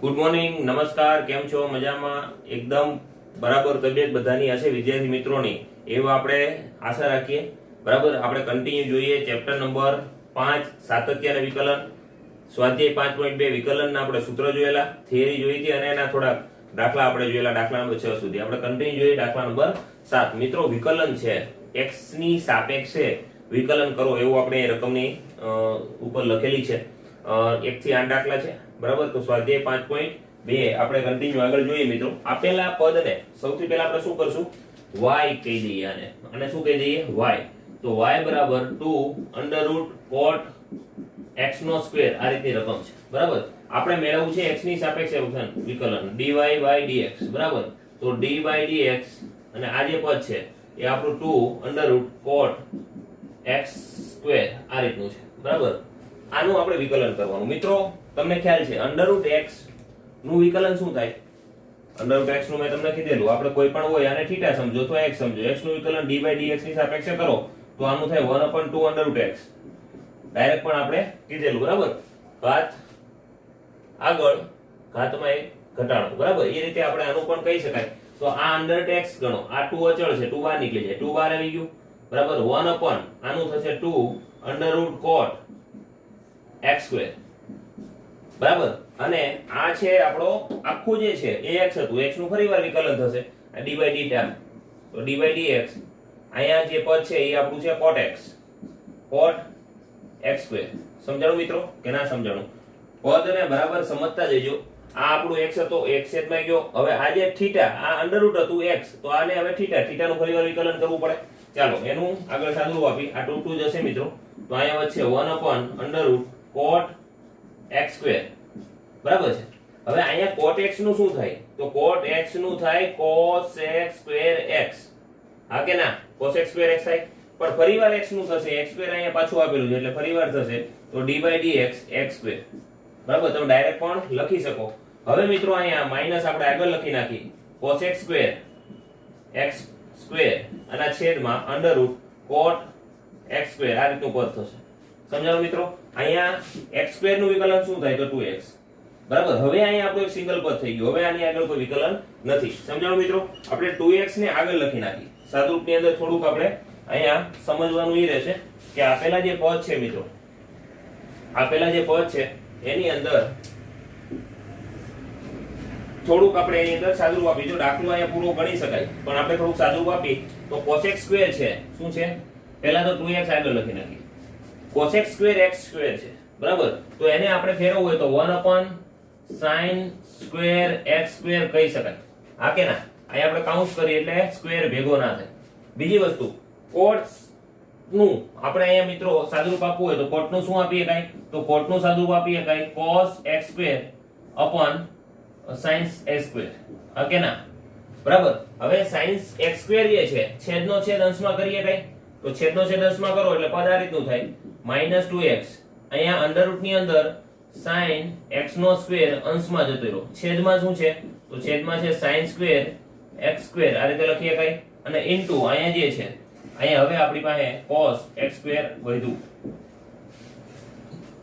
Good morning, નમસ્કાર. કેમ છો? મજામાં? એકદમ બરાબર તબિયત બધાની હશે વિદ્યાર્થી મિત્રોની, એવું આપણે આશા રાખીએ. બરાબર, આપણે કન્ટિન્યુ જોઈએ ચેપ્ટર નંબર 5 સાતત્ય અને વિકલન. સ્વાધ્યાય 5.2 વિકલનના આપણે સૂત્ર જોયેલા, થિયરી જોઈ હતી અને એના થોડા દાખલા આપણે જોયેલા, દાખલા નંબર 6 સુધી. આપણે કન્ટિન્યુ જોઈએ દાખલા નંબર 7. મિત્રો, વિકલન છે x ની સાપેક્ષે વિકલન કરો એવું આપણે રકમની ઉપર લખેલી છે. 1 થી 8 દાખલા છે. બરાબર, તો સ્વાધ્યાય 5.2 આપણે કન્ટિન્યુ આગળ જોઈએ મિત્રો. આપેલા પદને સૌથી પહેલા આપણે શું કરશું? y કહી દઈએ આને. અને શું કહી દઈએ? y. તો y બરાબર 2 √ cot x નો સ્ક્વેર, આ રીતની રકમ છે. બરાબર, આપણે મેળવવું છે x ની સાપેક્ષે વિકલન dy by dx. બરાબર, તો dy dx અને આ જે પદ છે એ આપણું 2 √ cot x સ્ક્વેર આ રીતનું છે. બરાબર, આનું આપણે વિકલન કરવાનું. મિત્રો, તમને ખ્યાલ છે √x નું વિકલન શું થાય? √x નું મેં તમને કીધેલું, આપણે કોઈ પણ હોય આને θ સમજો તો x સમજો. x નું વિકલન dy dx ની સાપેક્ષે કરો તો આનું થાય 1/2 √x. ડાયરેક્ટ પણ આપણે કીધેલું. બરાબર, ઘાત આગળ ઘાતમાં એક ઘટાડો. બરાબર, એ રીતે આપણે આનું પણ કહી શકાય. તો આ √x ગણો, આ 2 અચળ છે, 2 બહાર નીકળી જાય, 2 બહાર આવી ગયું. બરાબર, 1 આનું થશે 2 √ cot x સ્ક્વેર. બરાબર, અને આ છે આપણો આખું જે છે એ x હતું, x નું ફરીવાર વિકલન થશે dy dθ. તો dy dx અહીંયા જે પદ છે એ આપણું છે cot x સ્ક્વેર. સમજાણું મિત્રો કે ના સમજાણું? પદને બરાબર સમજતા જજો. આ આપણું x હતો, x છેદમાં ગયો. હવે આ જે θ, આ √ હતું x, તો આને હવે θ નું ફરીવાર વિકલન કરવું પડે. ચાલો એનું આગળ સાદું આપી, આ 2 જશે મિત્રો. તો અહીંયા વચ્ચે 1/√cot x સ્ક્વેર. બરાબર છે. હવે અહીંયા cot x નું શું થાય? તો cot x નું થાય cos x સ્ક્વેર x. હા કે ના? cos x સ્ક્વેર x થાય. પણ ફરીવાર x નું થશે, x સ્ક્વેર અહીંયા પાછું આપેલું છે એટલે ફરીવાર થશે, તો dy dx x સ્ક્વેર. બરાબર, તમે ડાયરેક્ટ પણ લખી શકો. હવે મિત્રો અહીંયા માઈનસ આપણે આગળ લખી નાખી, cos x square x square અને છેદમાં √cot x સ્ક્વેર, આ રીતનું પદ થશે. સમજાણું મિત્રો? અહીંયા x સ્ક્વેર નું વિકલન શું થાય? તો 2x. બરાબર, હવે અહીંયા આપણું એક સિંગલ પદ થઈ ગયું. હવે આની આગળ કોઈ વિકલન નથી. સમજાણું મિત્રો? આપણે 2x ને આગળ લખી નાખી. સાદુરૂપની અંદર થોડુંક આપણે અહીંયા સમજવાનું એ રહેશે કે આપેલા જે પદ છે મિત્રો, આપેલા જે પદ છે એની અંદર થોડુંક આપણે એની અંદર સાદુરૂપ આપી. જો દાખલો અહીંયા પૂરો ગણી શકાય, પણ આપણે થોડુંક સાદુરૂપ આપી તો cos x સ્ક્વેર છે શું છે? પહેલા તો 2x આગળ લખી નાખી. cos x square x square છે. બરાબર, તો એને આપણે ફેરવવું હોય તો 1/sin સ્ક્વેર x સ્ક્વેર કહી શકાય. હા કે ના? અહીંયા આપણે કાઉન્સ કરીએ એટલે સ્ક્વેર ભેગો ના થાય. બીજી વસ્તુ, cot નું આપણે અહીંયા મિત્રો સાદુરૂપ આપવું હોય તો cot નું શું આપી શકાય? તો cot નું સાદુરૂપ આપી શકાય cos x square sin x square. હા કે ના? બરાબર, હવે sin x સ્ક્વેર જે છે છેદનો છેદ અંશમાં કરીએ કઈ, તો છેદનો છેદ અંશમાં કરો એટલે પદ આ રીતનું થાય -2x. અહીંયા √ ની અંદર sin x નો સ્ક્વેર અંશમાં જતો રહ્યો, છેદમાં શું છે? તો છેદમાં છે sin સ્ક્વેર x સ્ક્વેર, આ રીતે લખી શકાય. અને ઇન્ટુ અહીંયા જે છે, અહીંયા હવે આપણી પાસે cos x સ્ક્વેર વધ્યું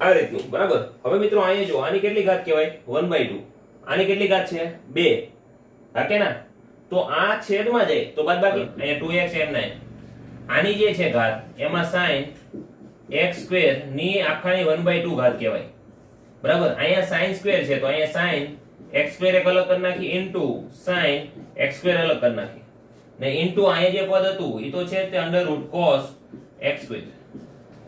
આ રીતનું. બરાબર, હવે મિત્રો અહીંયા જો આની કેટલી ઘાત કહેવાય? 1/2. આની કેટલી ઘાત છે? 2. હા કે ના? તો આ છેદમાં જાય તો બાદબાકી, અહીંયા 2x m9. આની જે છે ઘાત એમાં sin x સ્ક્વેર ની આખાની 1/2 ઘાત કહેવાય. બરાબર, અહીંયા sin સ્ક્વેર છે તો અહીંયા sin x સ્ક્વેર એક અલગ કરી નાખી, ઇન્ટુ sin x સ્ક્વેર અલગ કરી નાખી, ને ઇન્ટુ અહીંયા જે પદ હતું એ તો છે તે √cos x સ્ક્વેર.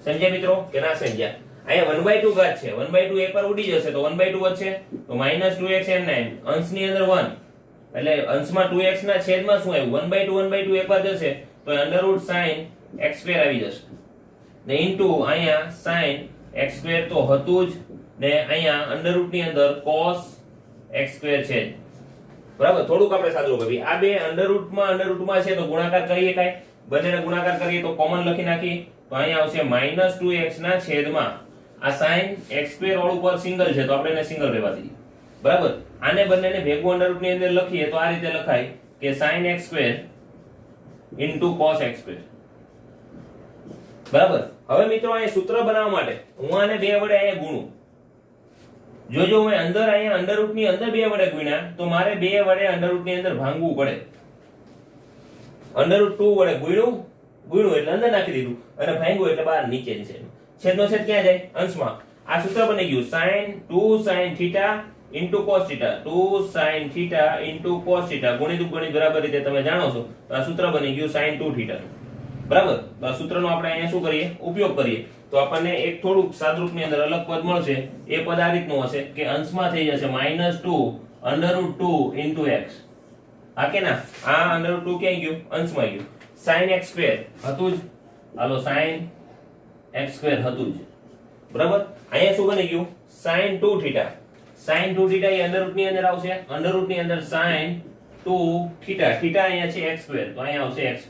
સમજ્યા મિત્રો કે ના સમજ્યા? અહીંયા 1/2 ઘાત છે, 1/2 એક વાર ઉડી જશે તો 1/2 વધશે, તો -2x m9 અંશની અંદર 1 એટલે અંશમાં 2x ના છેદમાં શું આવ્યું? 1/2 એક વાર જશે તો √sin x સ્ક્વેર આવી જશે, ને ઇન્ટુ અહીંયા sin x સ્ક્વેર તો હતું જ, ને અહીંયા √ ની અંદર cos x સ્ક્વેર છે. બરાબર, થોડુંક આપણે સાદુરૂપ આપી. આ બે √માં છે તો ગુણાકાર કરીએ કાઈ, બંનેને ગુણાકાર કરીએ તો કોમન લખી નાખી, તો અહીંયા આવશે -2x ના છેદમાં આ sin x સ્ક્વેર વાળું પદ સિંગલ છે તો આપણે એને સિંગલ રહેવા દઈએ. બરાબર, આને બંનેને ભેગું √ ની અંદર લખીએ તો આ રીતે લખાય કે sin x square * cos x square. બરાબર, હવે મિત્રો અહીંયા સૂત્ર બનાવવા માટે હું આને 2 વડે અહીંયા ગુણું. જોજો હું અંદર અહીંયા અંડરરૂટ ની અંદર 2 વડે ગુણ્યા તો મારે 2 વડે અંડરરૂટ ની અંદર ભાંગવું પડે. અંડરરૂટ 2 વડે ગુણ્યું એટલે અંદર નાખી દીધું અને ભાંગ્યું એટલે બહાર નીચેની સાઈડ. છેદનો છેદ ક્યાં જાય? અંશમાં. આ સૂત્ર બની ગયું sin 2 sin θ into cos θ. 2 sin θ into cos θ ગુણિત ગણિત બરાબર રીતે તમે જાણો છો. તો આ સૂત્ર બની ગયું sin 2 θ. બરાબર. તો આ સૂત્રનો આપણે અહીંયા શું કરીએ? ઉપયોગ કરીએ. તો આપણને એક થોડુંક સાદરૂપની અંદર અલગ પદ મળશે. એ પદ આ રીતનું હશે કે અંશમાં થઈ જશે -2 √2 into x. આ કે ના? આ √2 ક્યાં ગયું? અંશમાં ગયું. sin x² હતું જ. હાલો sin x² હતું જ. બરાબર. અહીંયા શું બની ગયું? sin 2 θ. sin 2 θ એ અંડરરૂટ ની અંદર આવશે. અંડરરૂટ ની અંદર sin 2 θ. θ અહીંયા છે x². તો અહીંયા આવશે x².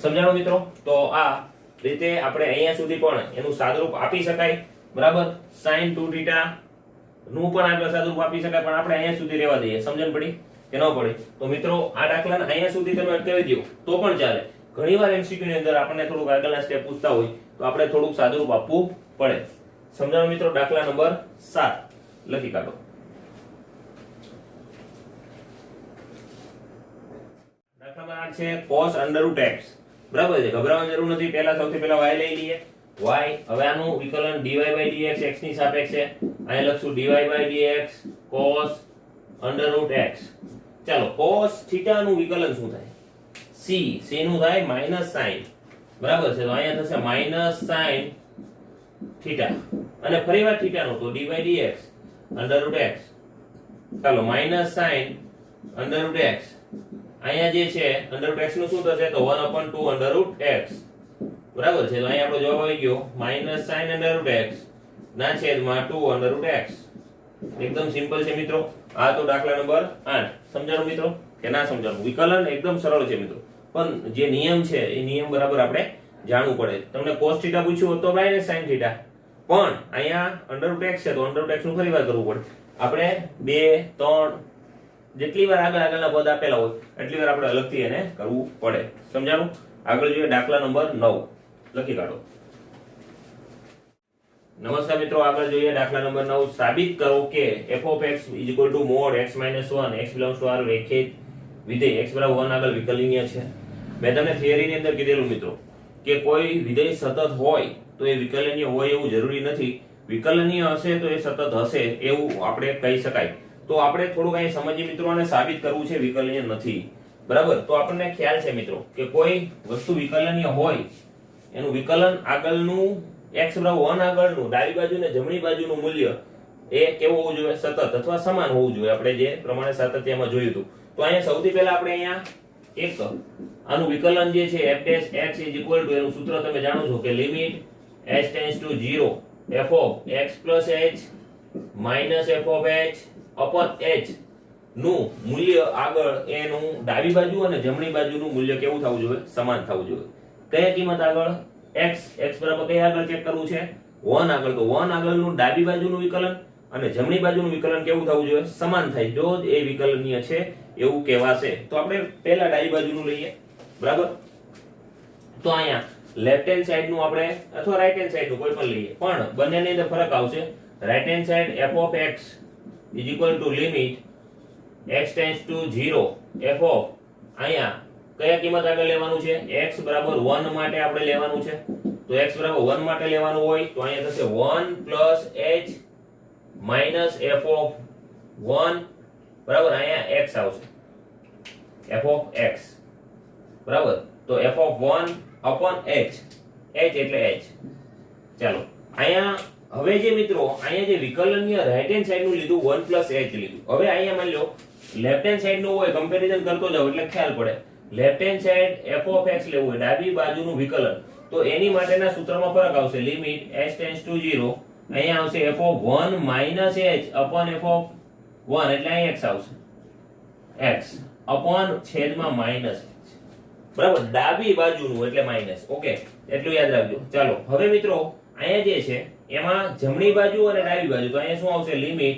સમજાણો મિત્રો? તો આ રીતે આપણે અહીંયા સુધી પણ એનું સાદરૂપ આપી શકાય. બરાબર. sin 2 θ નું પણ આપણે સાદરૂપ આપી શકાય, પણ આપણે અહીંયા સુધી રહેવા દઈએ. સમજણ પડી કે ન પડી? તો મિત્રો આ દાખલાને અહીંયા સુધી તમે અટકાવી દો તો પણ ચાલે. ઘણીવાર MCQ ની અંદર આપણને થોડુંક આગળના સ્ટેપ પૂછતા હોય તો આપણે થોડુંક સાદરૂપ આપવું પડે. સમજાણો મિત્રો? દાખલા નંબર 7 લખી કાઢો. દાખલા નંબર 8 છે cos √x. બરાબર છે. ગભરાવાની જરૂર નથી. સૌથી પહેલા y લઈ લઈએ. y. હવે આનું વિકલન dy/dx x ની સાપેક્ષે. અહીં લખશું dy/dx cos √x. ચાલો, cos θ નું વિકલન શું થાય? c નું થાય -sin. બરાબર છે. તો અહીંયા થશે -sin θ. અને ફરીવાર θ નું તો dy/dx √x. ચાલો, -sin √x. અહીંયા જે છે √x નું શું થશે? તો 1/2 √x. બરાબર છે. તો અહીંયા આપણો જવાબ આવી ગયો -sin √x ના છેદમાં 2 √x. એકદમ સિમ્પલ છે મિત્રો. આ તો દાખલા નંબર 8. સમજાણું મિત્રો કે ના સમજાણું? વિકલન એકદમ સરળ છે મિત્રો, પણ જે નિયમ છે એ નિયમ બરાબર આપણે જાણવું પડે. તમને cos θ પૂછ્યું હોત તો -sin θ, પણ અહીંયા √x છે તો √x નું ફરીવાર કરવું પડે. આપણે 2 3 જેટલી વાર આગળના પદ આપેલા હોય એટલી વાર આપણે અલગથી એને કરવું પડે. સમજાણું? આગળ જોઈએ દાખલા નંબર 9 લખી કાઢો. નમસ્કાર મિત્રો, આગળ જોઈએ દાખલા નંબર 9. સાબિત કરો કે f(x) mod x - 1 x belongs to R રેખિત વિધેય x 1 આગળ વિકલનીય છે. મેં તમને થિયરીની અંદર કીધેલું મિત્રો કે કોઈ વિધેય સતત હોય તો એ વિકલનીય હોય એવું જરૂરી નથી. વિકલનીય હશે તો એ સતત હશે એવું આપણે કહી શકાય. તો આપણે થોડુંક અહીં સમજીએ મિત્રો, અને સાબિત કરવું છે વિકલનીય નથી. બરાબર. તો આપણને ખ્યાલ છે મિત્રો કે કોઈ વસ્તુ વિકલનીય હોય એનું વિકલન આગળનું x 1 આગળનું ડાબી બાજુ ને જમણી બાજુનું મૂલ્ય એ કેવું હોવું જોઈએ? સતત અથવા સમાન હોવું જોઈએ. આપણે જે પ્રમાણે સાતત્યમાં જોયું હતું. તો અહીંયા સૌથી પહેલા આપણે અહીંયા એક આનું વિકલન જે છે f(x) એનું સૂત્ર તમે જાણો છો કે limit h tends to 0 f(x + h - f(h) upon h નું મૂલ્ય આગળ એનું ડાબી બાજુ અને જમણી બાજુનું મૂલ્ય કેવું થવું જોઈએ? સમાન થવું જોઈએ. કયા કિંમત આગળ? x બરાબર કઈ આગળ ચેક કરવું છે? 1 આગળ. તો 1 આગળનું ડાબી બાજુનું વિકલન અને જમણી બાજુનું વિકલન કેવું થવું જોઈએ? સમાન થાય. જો એ વિકલનીય છે એવું કહેવાશે. તો આપણે પહેલા ડાબી બાજુનું લઈએ. બરાબર. તો અહીંયા લેફ્ટ હેન્ડ સાઈડ નું આપણે અથવા રાઈટ હેન્ડ સાઈડ નું કોઈ પણ લઈએ, પણ બંનેની અંદર ફરક આવશે. Right hand side f(x) limit x tends to 0 f અહીંયા કયા કિંમત આગળ લેવાનું છે? x બરાબર 1 માટે આપણે લેવાનું છે. તો x બરાબર 1 માટે લેવાનું હોય તો અહીંયા થશે 1 + h - f(1) બરાબર. અહીંયા x આવશે f(x) બરાબર. તો f(1) upon h એટલે h. ચાલો, અહીંયા હવે જે મિત્રો અહીંયા જે વિકલનીય રાઈટ હેન્ડ સાઈડ નું લીધું 1 + h લીધું. હવે અહીંયા માની લો લેફ્ટ હેન્ડ સાઈડ નું હોય, કમ્પેરીઝન કરતો જાવ એટલે ખ્યાલ પડે. લેફ્ટ હેન્ડ સાઈડ f(x) લેવું હોય, ડાબી બાજુનું વિકલન, તો એની માટેના સૂત્રમાં ફરક આવશે. લિમિટ h ટેન્ડ્સ ટુ 0 અહીંયા આવશે f(1 - h upon f(1) એટલે અહીં x આવશે. x upon છેદમાં -h. બરાબર. ડાબી બાજુનું એટલે માઈનસ. ઓકે, એટલું યાદ રાખજો. ચાલો, હવે મિત્રો અહીંયા જે છે એમાં જમણી બાજુ અને ડાબી બાજુ, તો અહીંયા શું આવશે? લિમિટ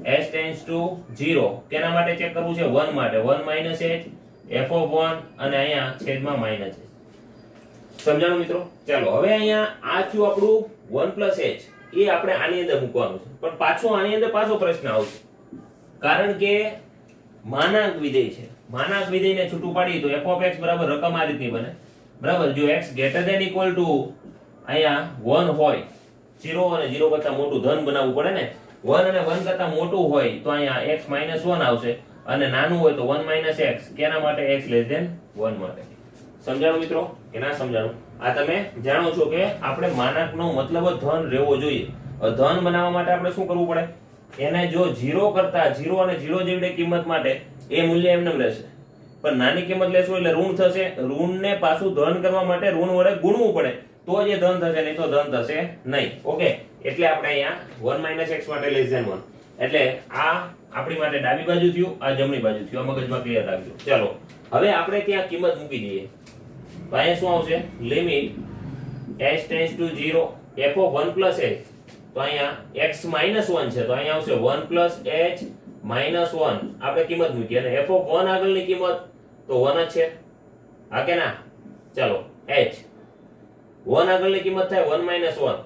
h ટેન્ડ્સ ટુ 0 કેના માટે ચેક કરવું છે? 1 માટે. 1 - h f(1) અને અહીંયા છેદમાં -h. સમજાણું મિત્રો? ચાલો, હવે અહીંયા આ થયું આપણું 1 + h. એ આપણે આની અંદર મૂકવાનું છે, પણ પાછો આની અંદર પાછો પ્રશ્ન આવશે, કારણ કે માનાંક વિધેય છે. માનાંક વિધેયને છૂટું પાડીએ તો f of x બરાબર રકમ આ રીતની બને, બરાબર. જો x greater than equal to અહીંયા 1 હોય, 0 અને 0 કરતા મોટું ધન બનાવવું પડે ને, 1 અને 1 કરતા મોટું હોય તો અહીંયા x - 1 આવશે, અને નાનું હોય તો 1 - x. કેના માટે? x less than 1 માટે. સમજાણું મિત્રો કે ના સમજાણું? આ તમે જાણો છો કે આપણે માનાંકનો મતલબ જ ધન રહેવો જોઈએ. ધન બનાવવા માટે આપણે શું કરવું પડે? એને જો 0 કરતા 0 અને 0 જેવી કિંમત માટે એ મૂલ્ય એમને રહેશે, પણ નાની કિંમત લેશું એટલે ઋણ થશે. ઋણને પાછું ધન કરવા માટે ઋણ વડે ગુણવું પડે તો જ એ ધન થશે, નહીં તો ધન થશે નહીં. ઓકે, એટલે આપણે અહીંયા 1 - x માટે less than 1. એટલે આ આપણી માટે ડાબી બાજુ થયું, આ જમણી બાજુ થયું. આ મગજમાં ક્લિયર રાખજો. ચાલો હવે આપણે ત્યાં કિંમત મૂકી દઈએ તો અહીંયા શું આવશે? Limit h tends to 0 f of 1 plus h. તો અહીંયા x - 1 છે તો અહીંયા આવશે 1 plus h minus 1. આપણે કિંમત મૂકી અને f of 1 આગળની કિંમત તો 1 જ છે, હા કે ના? ચાલો h 1 આગળની કિંમત થાય 1 minus 1.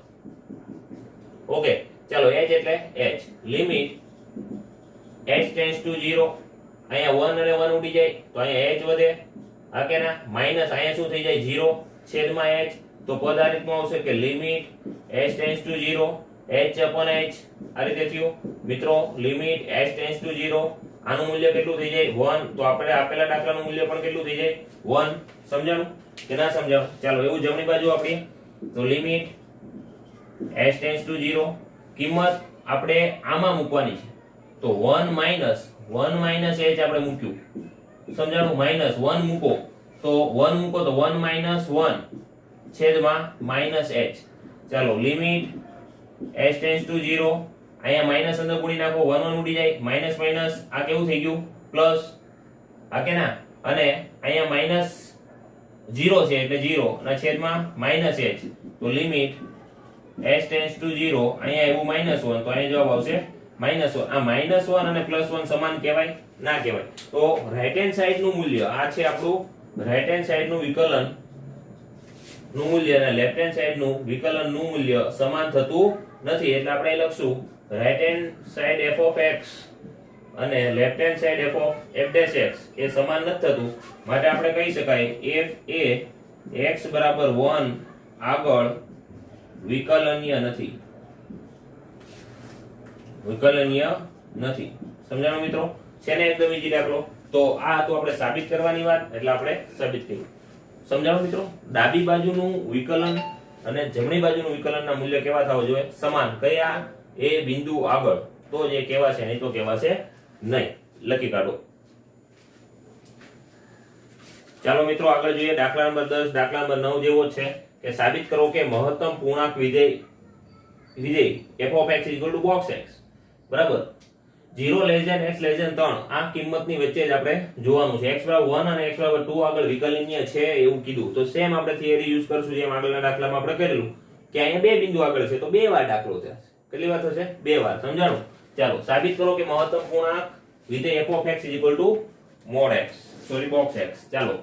ઓકે, ચાલો h એટલે h. Limit h tends to 0. અહીંયા 1 અને 1 ઉડી જાય તો અહીંયા h વધે, હા કે ના? માઈનસ અહીંયા શું થઈ જાય? 0 છેદમાં h. તો પદ આ રીતનું આવશે કે limit h tends to 0 h upon h. આ રીતે થયું મિત્રો. લિમિટ h ટેન્ડ્સ ટુ 0, આનું મૂલ્ય કેટલું થઈ જાય? 1. તો આપણે આપેલા દાખલાનું મૂલ્ય પણ કેટલું થઈ જાય? 1. સમજાણું કે ના સમજાણું? ચાલો એવું જમણી બાજુ આપણી તો લિમિટ h ટેન્ડ્સ ટુ 0, કિંમત આપણે આમાં મૂકવાની છે તો 1 minus h આપણે મૂક્યું. સમજાણું? -1 મૂકો તો 1 મૂકો તો 1 minus 1 છેદમાં -h. ચાલો લિમિટ h ટેન્ડ્સ ટુ 0, અહીંયા માઈનસ અંદર ગુણી નાખો, 1 1 ઉડી જાય, માઈનસ માઈનસ આ કેવું થઈ ગયું? પ્લસ, હા કે ના? અને અહીંયા -0 છે એટલે 0 અને છેદમાં -h. તો લિમિટ h ટેન્ડ્સ ટુ 0, અહીંયા એવું -1 તો અહીંયા જવાબ આવશે -1. આ -1 અને +1 સમાન કહેવાય? ના કહેવાય. તો રાઈટ હેન્ડ સાઈડ નું મૂલ્ય આ છે આપણું રાઈટ હેન્ડ સાઈડ નું વિકલન નું મૂલ્ય અને લેફ્ટ હેન્ડ સાઈડ નું વિકલન નું મૂલ્ય સમાન થતું નથી. એટલે આપણે અહીં લખશું right hand side f of x અને left hand side f of f dash x એ સમાન નથી થતું. માટે આપણે કહી શકાય f એ x બરાબર 1 આગળ વિકલનીય નથી. વિકલનીય નથી. સમજાણું મિત્રો? છે ને એકદમ ઈઝી દાખલો. તો આ તો આપણે સાબિત કરવાની વાત, એટલે આપણે સાબિત કર્યું. સમજાણું મિત્રો? ડાબી બાજુનું વિકલન અને જમણી બાજુનું વિકલનના મૂલ્ય કેવા થવા જોઈએ? સમાન. કયા? એ બિંદુ આગળ તો જ એ કહેવાશે, નહીં તો કહેવાશે નહીં. લખી કાઢો. ચાલો મિત્રો આગળ જોઈએ. દાખલા નંબર 10. દાખલા નંબર 9 જેવો જ છે કે સાબિત કરો કે મહત્તમ પૂર્ણાંક વિધેય f of x = box x. બરાબર. 0 less than x less than 3 આ કિંમતની વચ્ચે જ આપણે જોવાનું છે. x બરાબર 1 અને x બરાબર 2 આગળ વિકલનીય છે એવું કીધું. તો સેમ આપણે થિયરી યુઝ કરશું જેમ આગળના દાખલામાં આપણે કરેલું કે અહીંયા બે બિંદુ આગળ છે તો બે વાર દાખલો થશે. કેટલી વાર થશે? બે વાર. સમજાણું? ચાલો સાબિત કરો કે મહત્તમ પૂર્ણાંક વિધેય f of x = mod x. Sorry box x. ચાલો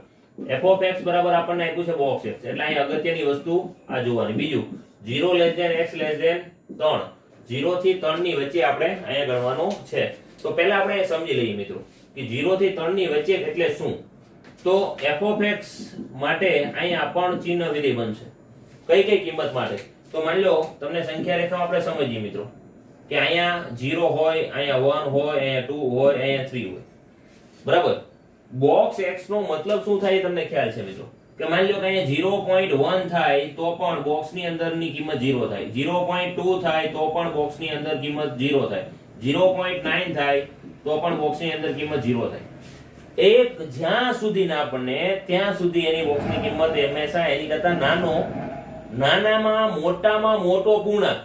f of x બરાબર આપણને આપ્યું છે box x. એટલે અહીં અગત્યની વસ્તુ આ જોવાની. બીજું 0 less than x less than 3 0 થી 3 ની વચ્ચે આપણે અહીંયા ગણવાનો છે. તો પહેલા આપણે સમજી લઈએ મિત્રો કે 0 થી 3 ની વચ્ચે એટલે શું? તો f of x માટે અહીંયા પણ ચિહ્ન વિધેય બનશે. કઈ કિંમત માટે? તો માની લો તમને સંખ્યા રેખા આપણે સમજીએ મિત્રો કે અહીંયા 0 હોય, અહીંયા 1 હોય, અહીંયા 2 હોય, અહીંયા 3 હોય. બરાબર. બોક્સ x નો મતલબ શું થાય તમને ખ્યાલ છે મિત્રો? કે માની લો કે અહીંયા 0.1 થાય તો પણ બોક્સની અંદરની કિંમત 0 થાય, 0.2 થાય તો પણ બોક્સની અંદર કિંમત 0 થાય, 0.9 થાય તો પણ બોક્સની અંદર કિંમત 0 થાય. એક જ્યાં સુધી ના આપણને ત્યાં સુધી એની બોક્સની કિંમત હંમેશા એની કરતા નાનામાં મોટો પૂર્ણાંક,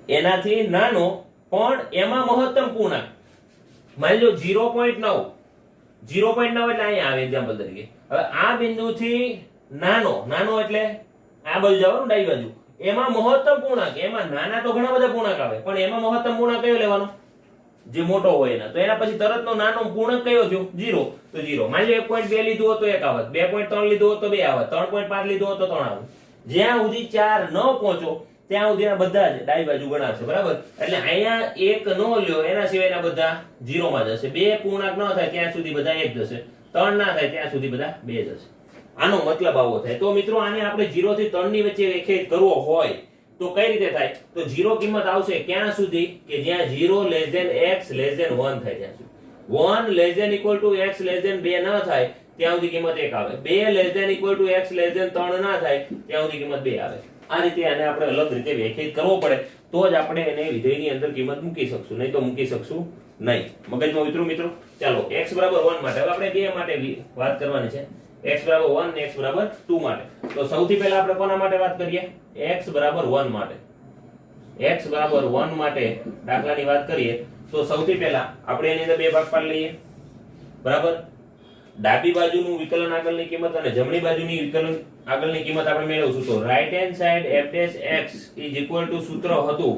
એનાથી નાનો પણ એમાં મહત્તમ પૂર્ણાંક. માની લો 0.9 એટલે અહીંયા આવે એક્ઝામ્પલ તરીકે. હવે આ બિંદુથી નાનો એટલે આ બાજુ જવાનું ડાબી બાજુ, એમાં મહત્તમ પૂર્ણાંક. એમાં નાના તો ઘણા બધા પૂર્ણાંક આવે પણ એમાં મહત્તમ પૂર્ણાંક કયો લેવાનો? જે મોટો હોય એના. તો એના પછી તરતનો નાનો પૂર્ણાંક કયો થયો? 0. તો 0. માની લો 1.2 લીધું હોત તો 1 આવત, 2.3 લીધું હોત તો 2 આવત, 3.5 લીધું હોત તો 3 આવત. જ્યાં સુધી 4 ન પહોંચો ત્યાં સુધીના બધા જ ડાબી બાજુ ગણાશે બરાબર એટલે અહીંયા એક નો લ્યો એના સિવાયના બધા 0 માં જશે બે પૂર્ણાંક ન થાય ત્યાં સુધી બધા 1 જશે 3 ના થાય ત્યાં સુધી બધા 2 જશે આનો મતલબ આવો થાય તો મિત્રો આને આપણે 0 થી 3 ની વચ્ચે વ્યાખ્યાયિત કરવો હોય તો કઈ રીતે થાય તો 0 કિંમત આવશે ક્યાં સુધી કે જ્યાં 0 x 1 થાય ત્યાં સુધી 1 x 2 ન થાય ત્યાં સુધી કિંમત 1 આવે 2 x 3 ના થાય ત્યાં સુધી કિંમત 2 આવે આ રીતે આને આપણે અલગ રીતે વ્યાખ્યાયિત કરવો પડે તો જ આપણે એને વિધેયની અંદર કિંમત મૂકી શકશું નહીં તો મૂકી શકશું નહીં મગજમાં ઉતરો મિત્રો ચાલો x 1 માટે હવે આપણે 2 માટે વાત કરવાની છે x 1 ને x 2 માટે તો સૌથી પહેલા આપણે કોના માટે વાત કરીએ x 1 માટે x 1 માટે દાખલાની વાત કરીએ તો સૌથી પહેલા આપણે એની અંદર બે ભાગ પાડી લઈએ બરાબર ડાબી બાજુનું વિકલન આગળની કિંમત અને જમણી બાજુની વિકલન આગળની કિંમત આપણે મેળવશું તો right hand side f' x સૂત્ર હતું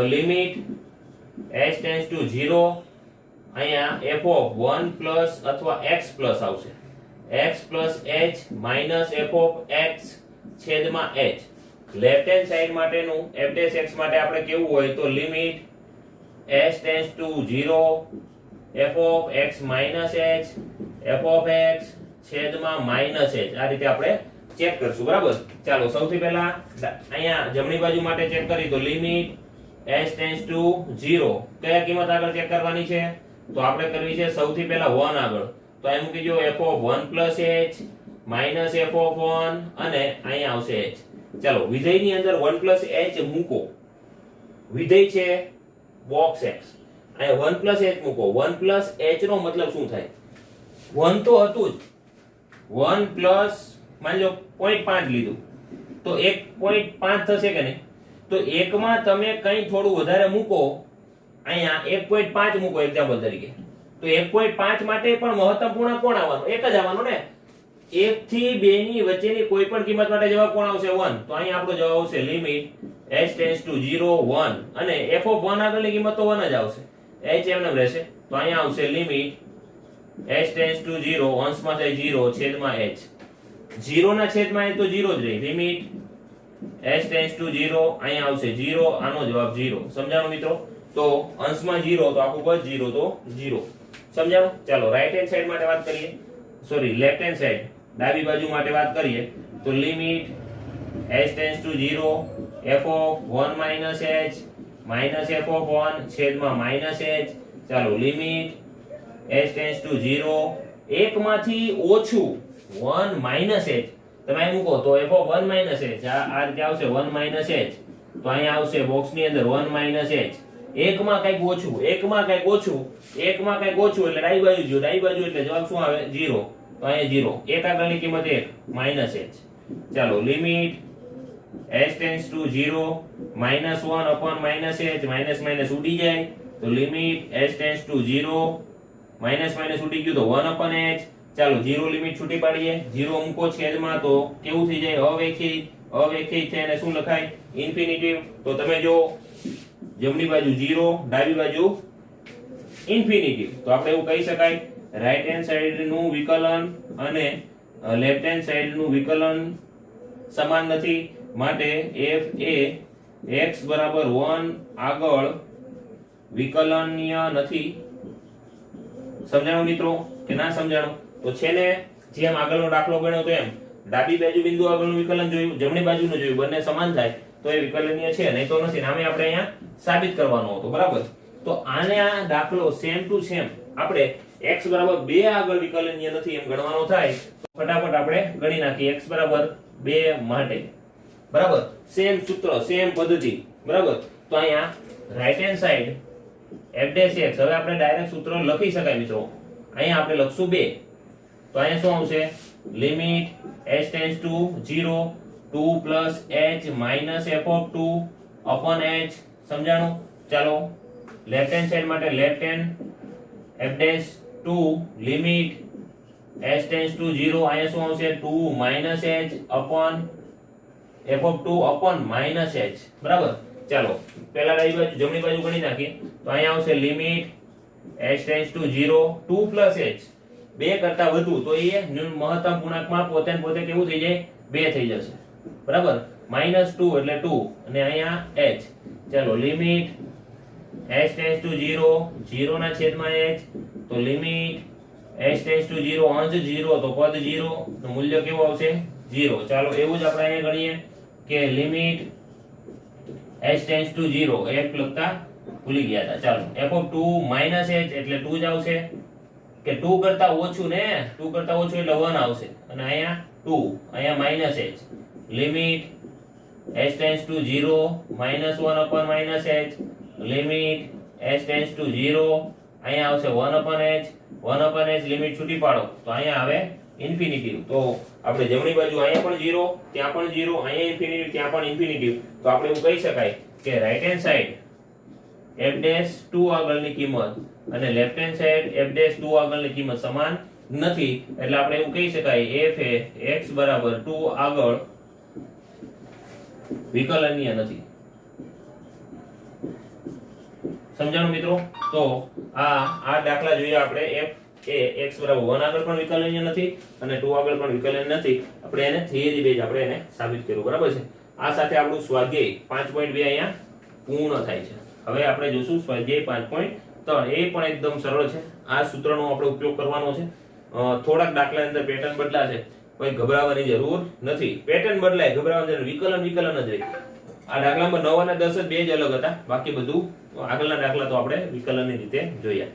લિમિટ h ટેન્ડ્સ ટુ 0 અહીંયા f ઓફ 1 પ્લસ અથવા x પ્લસ આવશે x plus h minus f of x છેદમાં h લેફ્ટ હેન્ડ સાઈડ માટેનું f' માટે આપણે કેવું હોય તો limit h tends to 0 f of x minus h f of x છેદમાં માઈનસ h આ રીતે આપણે ચેક કરશું બરાબર ચાલો સૌથી પહેલા અહીંયા જમણી બાજુ માટે ચેક કરી તો લિમિટ h ટેન્ડ્સ ટુ 0 કયા કિંમત આગળ ચેક કરવાની છે તો આપણે કરવી છે સૌથી પહેલા 1 આગળ તો અહીં મૂકી દો f of 1 plus h minus f of 1 અને અહીંયા આવશે h ચાલો વિધેયની અંદર 1 પ્લસ h મૂકો વિધેય છે બોક્સ x અહીંયા 1 પ્લસ h મૂકો 1 પ્લસ h નો મતલબ શું થાય 1 તો હતું જ 1 પ્લસ માની લો 0.5 લીધું તો 1.5 થશે કે નહીં તો એકમાં તમે કંઈ થોડું વધારે મૂકો અહીંયા 1.5 મૂકો એક્ઝામ્પલ તરીકે તો 1.5 માટે પણ મહત્તમ પૂર્ણાંક કોણ આવવાનો એક જ આવવાનો ને 1 થી 2 ની વચ્ચેની કોઈ પણ કિંમત માટે જવાબ કોણ આવશે 1 તો અહીંયા આપણો જવાબ આવશે લિમિટ h ટેન્ડ્સ ટુ 0 1 અને f ઓફ 1 આગળની કિંમત તો 1 જ આવશે h એમને રહેશે તો અહીંયા આવશે લિમિટ h ટેન્ડ્સ ટુ 0 અંશમાં થાય 0 છેદમાં h 0 ના છેદમાં h તો 0 જ રહે લિમિટ h ટેન્ડ્સ ટુ 0 અહીંયા આવશે 0 આનો જવાબ 0 સમજાણું મિત્રો તો અંશમાં 0 તો આખું પદ 0 તો 0 સમજાણું ચાલો રાઈટ હેન્ડ સાઈડ માટે વાત કરીએ સોરી લેફ્ટ હેન્ડ સાઈડ ડાબી બાજુ માટે વાત કરીએ તો limit h tends to 0 f of 1 minus h minus f of 1 છેદમાં માઈનસ h ચાલો લિમિટ h ટેન્ડ્સ ટુ 0 એકમાંથી ઓછું 1 માઈનસ h તમે અહીં મૂકો તો f ઓફ 1 માઈનસ h આ રીતે આવશે 1 માઈનસ h તો અહીંયા આવશે બોક્સની અંદર 1 માઈનસ h એકમાં કંઈક ઓછું એકમાં કંઈક ઓછું એકમાં કંઈક ઓછું એટલે ડાબી બાજુ જો ડાબી બાજુ એટલે જવાબ શું આવે 0 તો અહીંયા 0 એક આગળની કિંમત 1 માઈનસ h ચાલો limit h tends to 0 minus 1 upon minus h minus minus ઉડી જાય તો limit h tends to 0 minus minus ઉડી ગયું તો 1 અપોન h ચાલો 0 લિમિટ છૂટી પાડીએ 0 મૂકો છેદમાં તો કેવું થઈ જાય અવ્યાખ્યાયિત થઈને શું લખાય ઇન્ફિનિટિવ તો તમે જો જમણી બાજુ 0 ડાબી બાજુ ઇન્ફિનિટિવ તો આપણે એવું કહી શકાય રાઈટ હેન્ડ સાઈડ નું વિકલન અને લેફ્ટ હેન્ડ સાઈડ નું વિકલન સમાન નથી માટે f એ x 1 આગળ વિકલનીય નથી સમજાણું મિત્રો કે ના સમજાણું તો છે ને જેમ આગળનો દાખલો ગણ્યો તો એમ ડાબી બાજુ બિંદુ આગળનું વિકલન જોયું જમણી બાજુનું જોયું બંને સમાન થાય તો એ વિકલનીય છે નહીં તો નથી આમે આપણે અહીંયા સાબિત કરવાનો હતો બરાબર તો આને આ દાખલો સેમ ટુ સેમ આપણે x 2 આગળ વિકલનીય નથી એમ ગણવાનો થાય તો ફટાફટ આપણે ગણી નાખીએ x 2 માટે બરાબર સેમ સૂત્ર સેમ પદ્ધતિ બરાબર તો અહીંયા રાઈટ હેન્ડ સાઈડ f' હવે આપણે ડાયરેક્ટ સૂત્ર લખી શકાય મિત્રો અહીંયા આપણે લખશું 2 તો અહીંયા શું આવશે limit h tends to 0 2 plus h minus f of 2 upon h સમજાણું ચાલો લેફ્ટ હેન્ડ સાઈડ માટે left hand f' 2 limit h tends to 0 અહીંયા શું આવશે 2 minus h upon f of 2 upon minus h બરાબર ચાલો પહેલા ડાબી બાજુ જમણી બાજુ ગણી નાખીએ તો અહીંયા આવશે limit h tends to 0 2 plus h 2 કરતા વધુ તો એ મહત્તમ પૂર્ણાંકમાં પોતે ને પોતે કેવું થઈ જાય 2 થઈ જશે બરાબર -2 એટલે 2 અને અહીંયા h. ચાલો લિમિટ h ટેન્ડ્સ ટુ 0, 0 ના છેદમાં h, તો લિમિટ h ટેન્ડ્સ ટુ 0, અંશ 0 તો પદ 0 તો મૂલ્ય કેવું આવશે 0. ચાલો એવું જ આપણે અહીંયા ગણીએ કે limit h tends to 0, f લખતા ભૂલી ગયા હતા. ચાલો f ઓફ 2 માઈનસ h એટલે 2 જ આવશે કે 2 કરતા ઓછું ને, 2 કરતા ઓછું એટલે 1 આવશે અને અહીંયા 2, અહીંયા minus h. Limit h tends to 0 -1 upon minus h, limit h tends to 0, અહીંયા આવશે 1 upon h, 1 upon h limit છૂટી પાડો તો અહીંયા આવે ઇન્ફિનિટિવ. તો આપણે જમણી બાજુ અહીંયા પણ 0, ત્યાં પણ 0, અહીંયા ઇન્ફિનિટિવ, ત્યાં પણ ઇન્ફિનિટિવ. તો આપણે એવું કહી શકાય કે રાઈટ હેન્ડ સાઈડ f'2 આગળની કિંમત અને લેફ્ટ હેન્ડ સાઈડ f'2 આગળની કિંમત સમાન નથી. એટલે આપણે એવું કહી શકાય f એ x બરાબર 2 આગળ વિકલનીય નથી. સમજાણું મિત્રો? તો આ દાખલા જોઈએ આપણે f એ x બરાબર 1 આગળ પણ વિકલનીય નથી અને 2 આગળ પણ વિકલનીય નથી. આપણે એને થિયરી બેઝ આપણે એને સાબિત કર્યું. બરાબર છે? આ સાથે આપણું સ્વાધ્યાય 5.2 અહીંયા પૂર્ણ થાય છે. હવે આપણે જોશું સ્વાધ્યાય 5.3. એ પણ એકદમ સરળ છે. આ સૂત્રનો આપણે ઉપયોગ કરવાનો છે. થોડાક દાખલા અંદર પેટર્ન બદલાશે, કોઈ ગભરાવાની જરૂર નથી. પેટર્ન બદલાય, ગભરાવાની જરૂર, વિકલન જ હોય. આ દાખલામાં 9 અને 10 બે જ અલગ હતા, બાકી બધું આગળના દાખલા તો આપણે વિકલનની રીતે જોયા.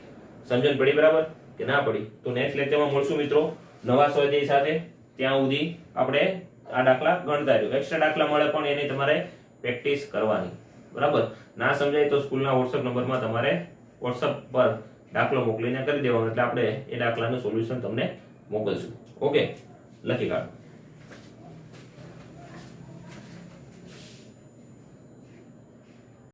સમજણ પડી બરાબર કે ના પડી? તો નેક્સ્ટ લેક્ચરમાં મળશું મિત્રો નવા સ્વાધ્યાય સાથે. ત્યાં સુધી આપણે આ દાખલા ગણતા રહ્યો. એક્સ્ટ્રા દાખલા મળે પણ એની તમારે પ્રેક્ટિસ કરવાની. બરાબર? ના સમજાય તો સ્કૂલના WhatsApp નંબરમાં તમારે WhatsApp પર દાખલો મોકલીને કરી દેવાનો, એટલે આપણે એ દાખલાનું સોલ્યુશન તમને મોકલશું. ઓકે, લખી કાઢો.